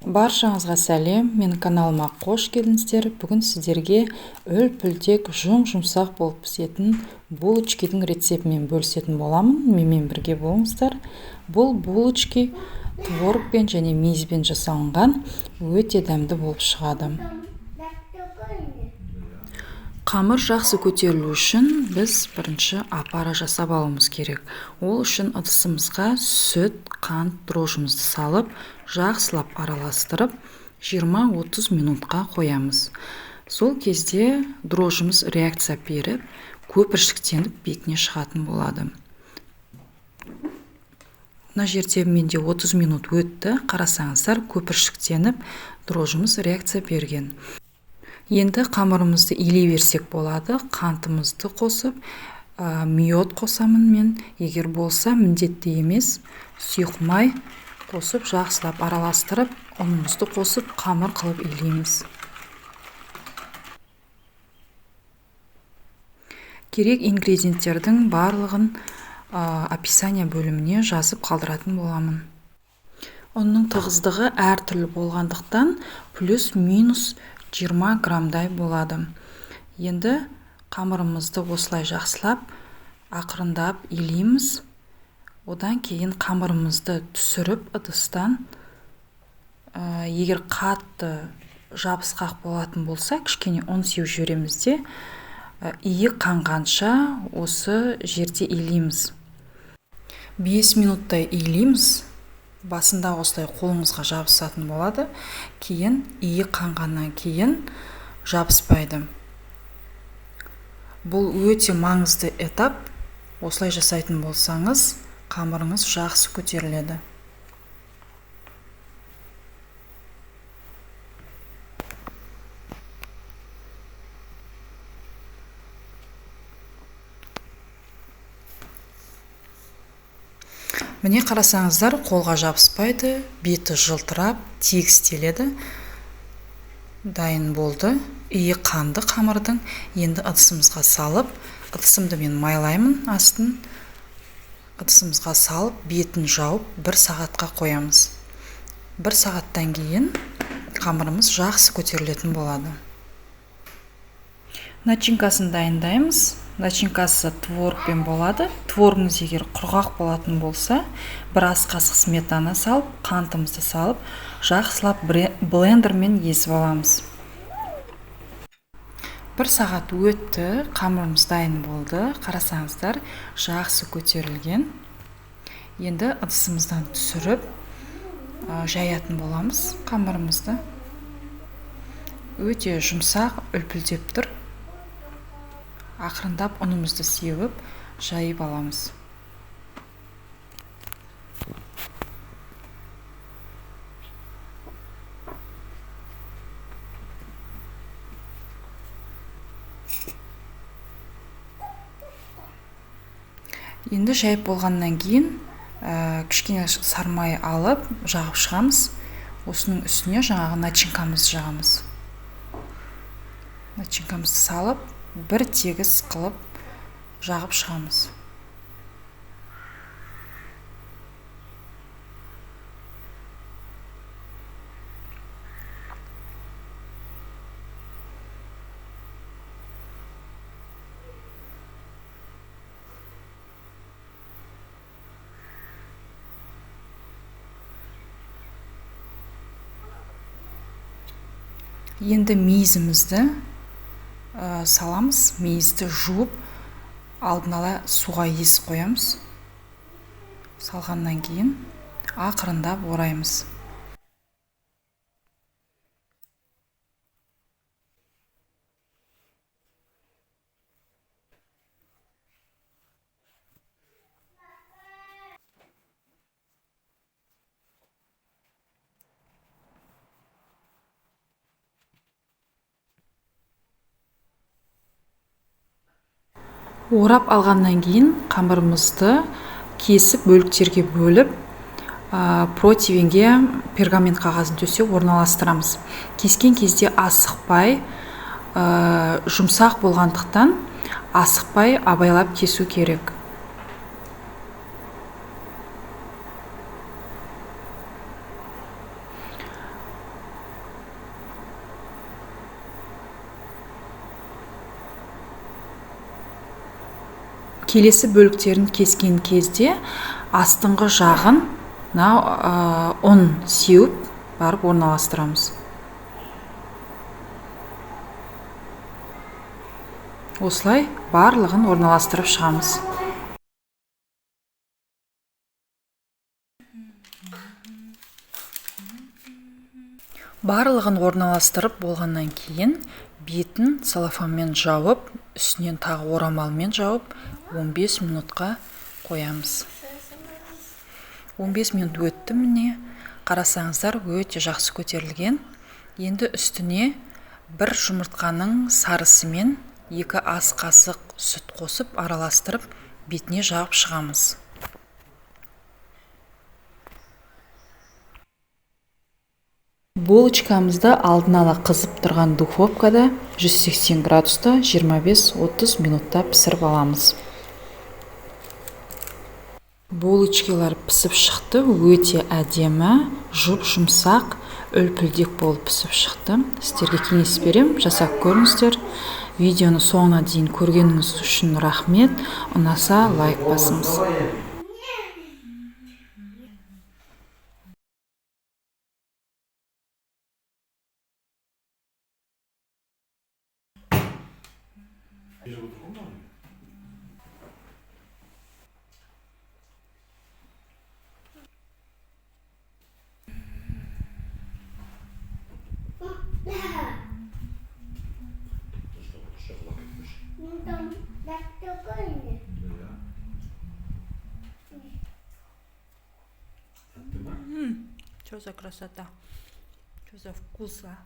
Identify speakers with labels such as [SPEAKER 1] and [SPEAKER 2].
[SPEAKER 1] Баршаңызға сәлем, менің каналыма қош келдіңіздер. Бүгін сіздерге үл-пүлдек жұмсақ болып пісетін булочкидің рецептімен бөлісетін боламын. Менімен бірге болыңыздар. Бұл булочки творогпен және мейізбен жасалынған, өте дәмді болып шығады. Қамыр жақсы көтерілу үшін біз бірінші апара жасап алуымыз керек. Ол үшін ыдысымызға сүт, қант, дрожжымызды салып, жақсылап араластырып, 20-30 минутқа қоямыз. Сол кезде дрожжымыз реакция беріп, көпіршіктеніп бетіне шығатын болады. Мына жерде менде 30 минут өтті. Қарасаңыздар, көпіршіктеніп, дрожжымыз реакция берген. Енді қамырымызды илей берсек болады. Қантымызды қосып, мед қосамын мен. Егер болса, міндетті емес, сұйық қосып, жақсылап араластырып, ұнымызды қосып, қамыр қылып илейміз. Керек ингредиенттердің барлығын описание бөліміне жазып қалдыратын боламын. Оның тығыздығы әртүрлі болғандықтан плюс-минус 20 граммдай болады. Енді қамырымызды осылай жақсылап, ақырындап илейміз. Одан кейін қамырымызды түсіріп ыдыстан, егер қатты жабысқақ болатын болса, кішкене ұн сеуіп жібереміз де, иі қанғанша осы жерде илейміз. 5 минуттай илейміз. Басында осылай қолыңызға жабысатын болады. Кейін иі қанғаннан кейін жабыспайды. Бұл өте маңызды этап. Осылай жасайтын болсаңыз, қамырыңыз жақсы көтеріледі. Міне қарасаңыздар, қолға жабыспайды, беті жылтырап, тегістеледі. Дайын болды. Иі қанды қамырдың. Енді ыдысымызға салып, ыдысымды мен майлаймын астын. Ыдысымызға салып, бетін жауып, 1 сағатқа қоямыз. 1 сағаттан кейін қамырымыз жақсы көтерілетін болады. Начинкасын дайындаймыз. Начинкасы творогпен болады. Творогыңыз егер құрғақ болатын болса, 1 ас қасық сметана салып, қантымызды салып, жақсылап блендермен езіп аламыз. 1 сағат өтті, қамырымыз дайын болды. Қарасаңыздар, жақсы көтерілген. Енді ыдысымыздан түсіріп, жаятын боламыз қамырымызды. Өте жұмсақ, үл-пүлдеп тұр. Ақырындап ұнымызды сеуіп, жайып аламыз. Енді жайып болғаннан кейін, кішкене сармай алып, жағып шығамыз. Осының үстіне жаңағы начинкамызды жағамыз. Начинкамызды салып, бір тегіс қылып жағып шығамыз. Енді мейізімізді саламыз. Мейізді жуып, алдын ала суға ес қоямыз. Салғаннан кейін ақырындап ораймыз. Орап алғаннан кейін қамырымызды кесіп бөліктерге бөліп, противенге пергамент қағазын төсеп орналастырамыз. Кескен кезде асықпай, жұмсақ болғандықтан асықпай абайлап кесу керек. келесі бөліктерін кескен кезде астыңғы жағын ұн сеуіп барып орналастырамыз. Осылай барлығын орналастырып шығамыз. Барлығын орналастырып болғаннан кейін бетін целлофанмен жауып, үстінен тағы орамалмен жауып 15 минутқа қоямыз. 15 минут өтті, міне қарасаңыздар өте жақсы көтерілген. Енді үстіне бір жұмыртқаның сарысымен 2 ас қасық сүт қосып араластырып бетіне жағып шығамыз. Булочкамызды алдын ала қызып тұрған духовкада 180 градуста 25-30 минутта пісіріп аламыз. Булочкалар пісіп шықты, өте әдемі, жұмсақ, үлпілдек болып пісіп шықты. Сіздерге кеңес берем, жасап көріңіздер. Видеоны соңына дейін көргеніңіз үшін рахмет. Ұнаса лайк басыңыз. Что за красота, что за вкуса.